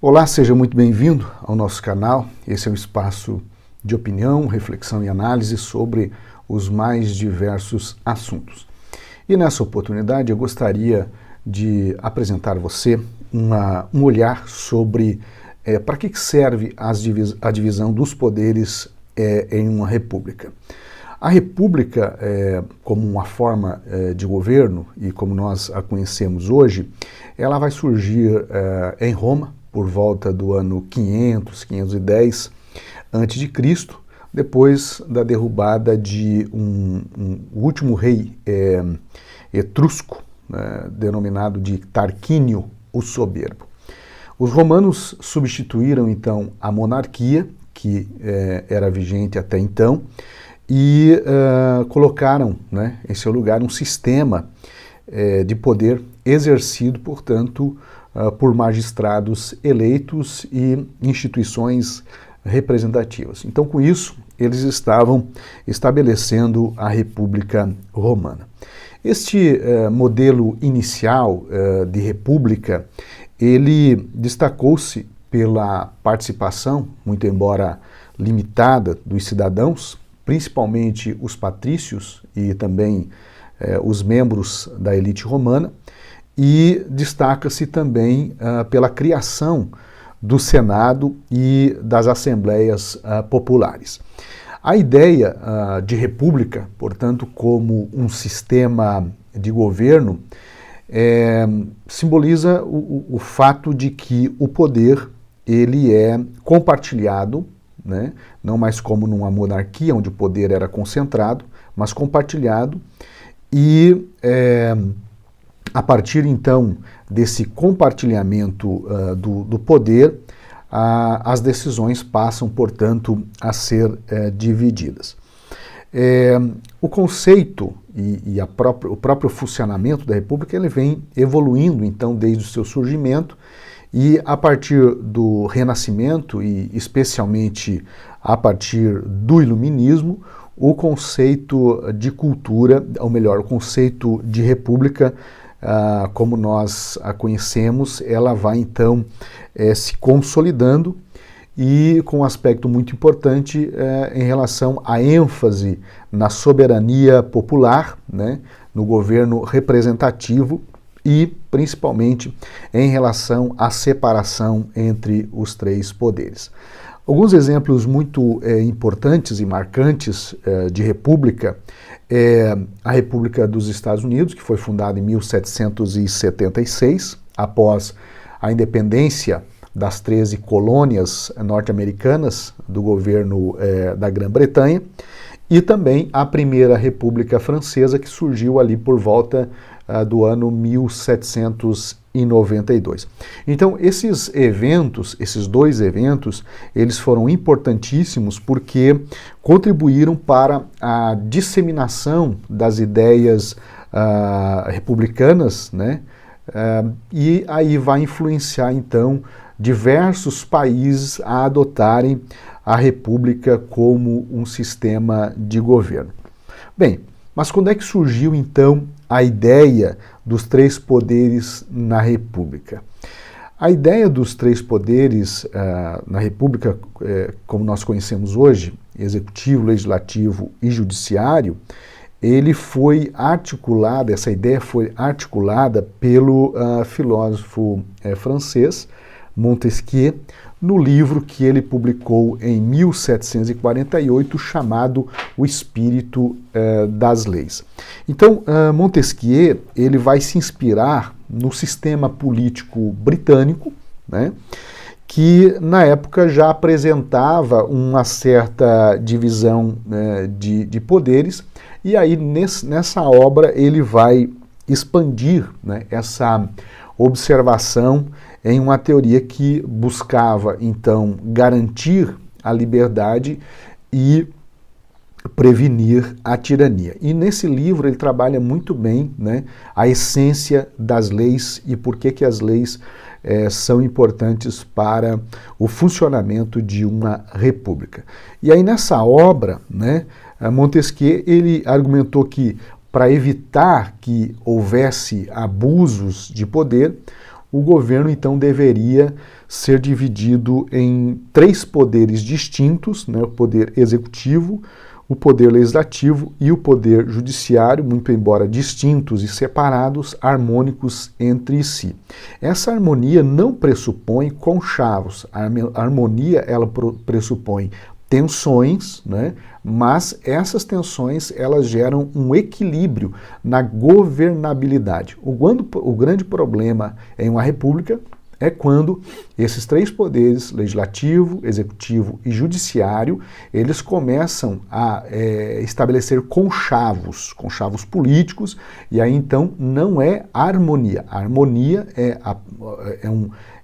Olá, seja muito bem-vindo ao nosso canal. Esse é um espaço de opinião, reflexão e análise sobre os mais diversos assuntos. E nessa oportunidade eu gostaria de apresentar a você um olhar sobre para que serve a divisão dos poderes em uma república. A república, como uma forma de governo e como nós a conhecemos hoje, ela vai surgir em Roma, por volta do ano 500, 510 a.C., depois da derrubada de um último rei etrusco, denominado de Tarquínio o Soberbo. Os romanos substituíram então a monarquia, que era vigente até então, e colocaram em seu lugar um sistema de poder exercido, portanto, por magistrados eleitos e instituições representativas. Então, com isso, eles estavam estabelecendo a República Romana. Este modelo inicial de república, ele destacou-se pela participação, muito embora limitada, dos cidadãos, principalmente os patrícios e também os membros da elite romana, e destaca-se também pela criação do Senado e das Assembleias Populares. A ideia de república, portanto, como um sistema de governo, simboliza o fato de que o poder ele é compartilhado, não mais como numa monarquia, onde o poder era concentrado, mas compartilhado, e a partir, então, desse compartilhamento do poder, as decisões passam, portanto, a ser divididas. O conceito e o próprio funcionamento da República ele vem evoluindo, então, desde o seu surgimento, e a partir do Renascimento, e especialmente a partir do Iluminismo, o conceito de cultura, ou melhor, o conceito de república, como nós a conhecemos, ela vai então se consolidando e com um aspecto muito importante em relação à ênfase na soberania popular, no governo representativo e principalmente em relação à separação entre os três poderes. Alguns exemplos muito importantes e marcantes de república é a República dos Estados Unidos, que foi fundada em 1776, após a independência das 13 colônias norte-americanas do governo da Grã-Bretanha, e também a Primeira República Francesa, que surgiu ali por volta do ano 1792. Então, esses dois eventos, eles foram importantíssimos porque contribuíram para a disseminação das ideias republicanas, e aí vai influenciar, então, diversos países a adotarem a república como um sistema de governo. Bem, mas quando é que surgiu, então, a ideia dos três poderes na república? A ideia dos três poderes na república, como nós conhecemos hoje, executivo, legislativo e judiciário, essa ideia foi articulada pelo filósofo francês Montesquieu, no livro que ele publicou em 1748, chamado O Espírito das Leis. Então, Montesquieu ele vai se inspirar no sistema político britânico, que na época já apresentava uma certa divisão de poderes, e aí nessa obra ele vai expandir essa observação em uma teoria que buscava, então, garantir a liberdade e prevenir a tirania. E nesse livro ele trabalha muito bem a essência das leis e por que as leis são importantes para o funcionamento de uma república. E aí nessa obra, Montesquieu ele argumentou que para evitar que houvesse abusos de poder, o governo então deveria ser dividido em 3 poderes distintos, né, o poder executivo, o poder legislativo e o poder judiciário, muito embora distintos e separados, harmônicos entre si. Essa harmonia não pressupõe conchavos, a harmonia ela pressupõe tensões, né? Mas essas tensões elas geram um equilíbrio na governabilidade. O grande problema em uma república é quando esses 3 poderes, legislativo, executivo e judiciário, eles começam a estabelecer conchavos políticos, e aí então não é harmonia. A harmonia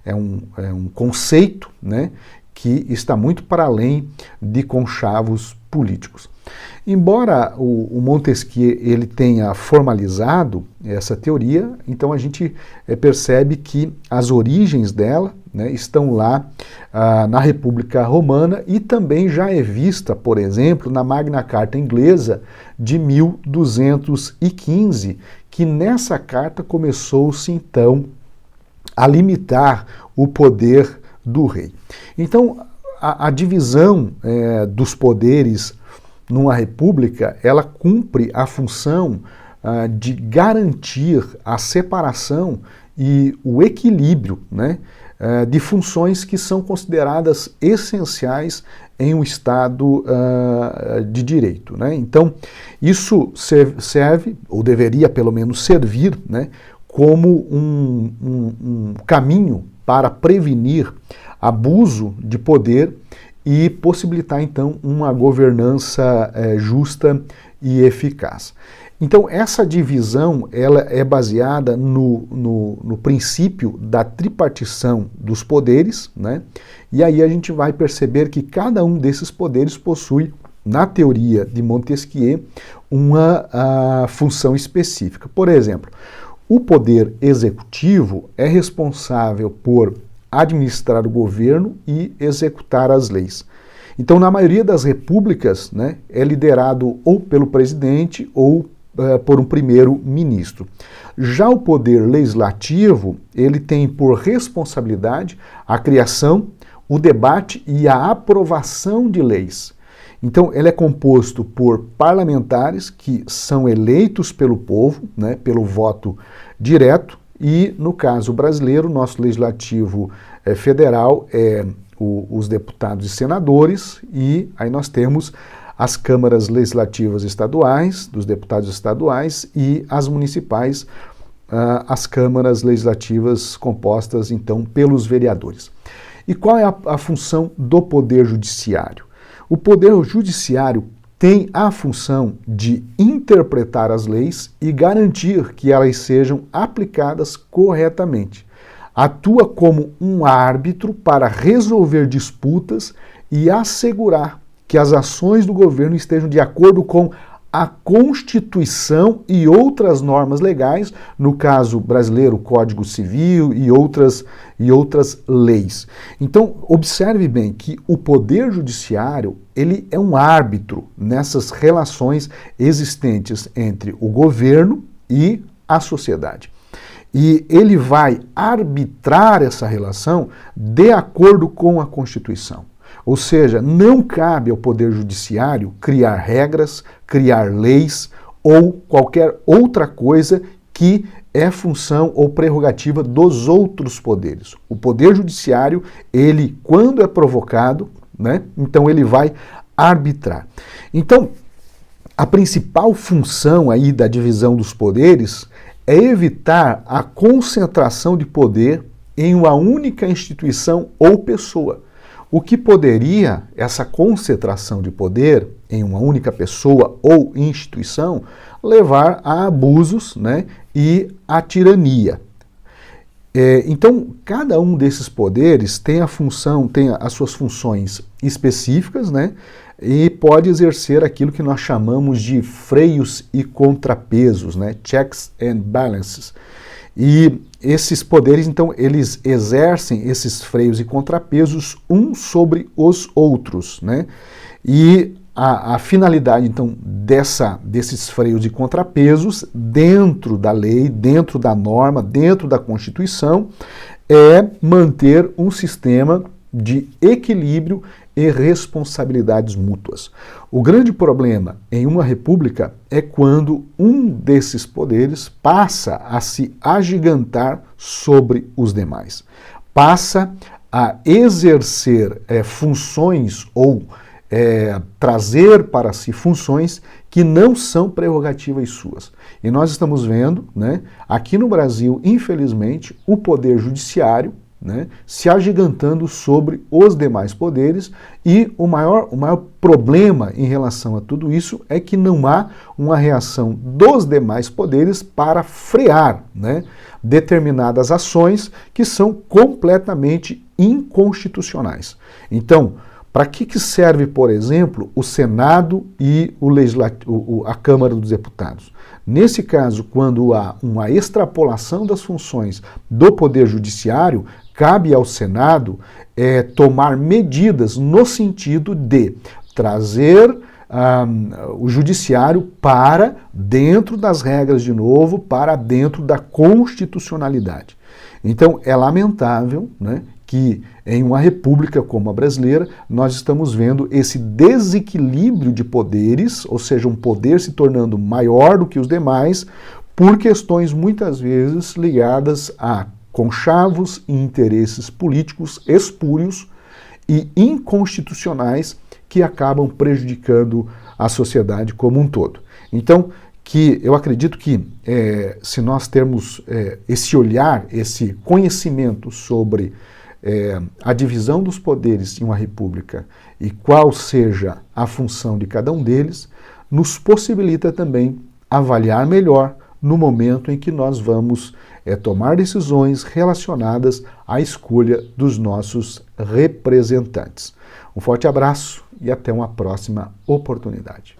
é um conceito, né, que está muito para além de conchavos políticos. Embora o Montesquieu ele tenha formalizado essa teoria, então a gente percebe que as origens dela, né, estão lá na República Romana e também já é vista, por exemplo, na Magna Carta inglesa de 1215, que nessa carta começou-se então a limitar o poder do rei. Então, a divisão dos poderes numa república, ela cumpre a função de garantir a separação e o equilíbrio, né, de funções que são consideradas essenciais em um Estado de direito, né? Então, isso serve, ou deveria pelo menos servir, né, como um caminho para prevenir abuso de poder e possibilitar, então, uma governança justa e eficaz. Então, essa divisão ela é baseada no princípio da tripartição dos poderes, né? E aí a gente vai perceber que cada um desses poderes possui, na teoria de Montesquieu, uma função específica. Por exemplo, o poder executivo é responsável por administrar o governo e executar as leis. Então, na maioria das repúblicas, né, é liderado ou pelo presidente ou por um primeiro-ministro. Já o poder legislativo, ele tem por responsabilidade a criação, o debate e a aprovação de leis. Então, ele é composto por parlamentares que são eleitos pelo povo, né, pelo voto direto, e, no caso brasileiro, nosso legislativo federal é os deputados e senadores, e aí nós temos as câmaras legislativas estaduais, dos deputados estaduais, e as municipais, as câmaras legislativas compostas, então, pelos vereadores. E qual é a função do Poder Judiciário? O Poder Judiciário tem a função de interpretar as leis e garantir que elas sejam aplicadas corretamente. Atua como um árbitro para resolver disputas e assegurar que as ações do governo estejam de acordo com a Constituição e outras normas legais, no caso brasileiro, o Código Civil e outras leis. Então, observe bem que o Poder Judiciário, ele é um árbitro nessas relações existentes entre o governo e a sociedade. E ele vai arbitrar essa relação de acordo com a Constituição. Ou seja, não cabe ao Poder Judiciário criar regras, criar leis ou qualquer outra coisa que é função ou prerrogativa dos outros poderes. O Poder Judiciário, ele, quando é provocado, né, então ele vai arbitrar. Então, a principal função aí da divisão dos poderes é evitar a concentração de poder em uma única instituição ou pessoa. O que poderia, essa concentração de poder em uma única pessoa ou instituição, levar a abusos, né, e a tirania. Então, cada um desses poderes tem tem as suas funções específicas, né, e pode exercer aquilo que nós chamamos de freios e contrapesos, né, checks and balances. E esses poderes, então, eles exercem esses freios e contrapesos uns sobre os outros, né? E a finalidade, então, desses freios e contrapesos dentro da lei, dentro da norma, dentro da Constituição, é manter um sistema de equilíbrio e responsabilidades mútuas. O grande problema em uma república é quando um desses poderes passa a se agigantar sobre os demais, passa a exercer funções ou trazer para si funções que não são prerrogativas suas. E nós estamos vendo, né, aqui no Brasil, infelizmente, o poder judiciário, né, se agigantando sobre os demais poderes, e o maior problema em relação a tudo isso é que não há uma reação dos demais poderes para frear, né, determinadas ações que são completamente inconstitucionais. Então, para que serve, por exemplo, o Senado e a Câmara dos Deputados? Nesse caso, quando há uma extrapolação das funções do Poder Judiciário, cabe ao Senado tomar medidas no sentido de trazer o Judiciário para dentro das regras de novo, para dentro da constitucionalidade. Então, é lamentável, né, que em uma república como a brasileira, nós estamos vendo esse desequilíbrio de poderes, ou seja, um poder se tornando maior do que os demais, por questões muitas vezes ligadas a conchavos e interesses políticos espúrios e inconstitucionais que acabam prejudicando a sociedade como um todo. Então, eu acredito que se nós termos esse olhar, esse conhecimento sobre a divisão dos poderes em uma república e qual seja a função de cada um deles, nos possibilita também avaliar melhor no momento em que nós vamos tomar decisões relacionadas à escolha dos nossos representantes. Um forte abraço e até uma próxima oportunidade.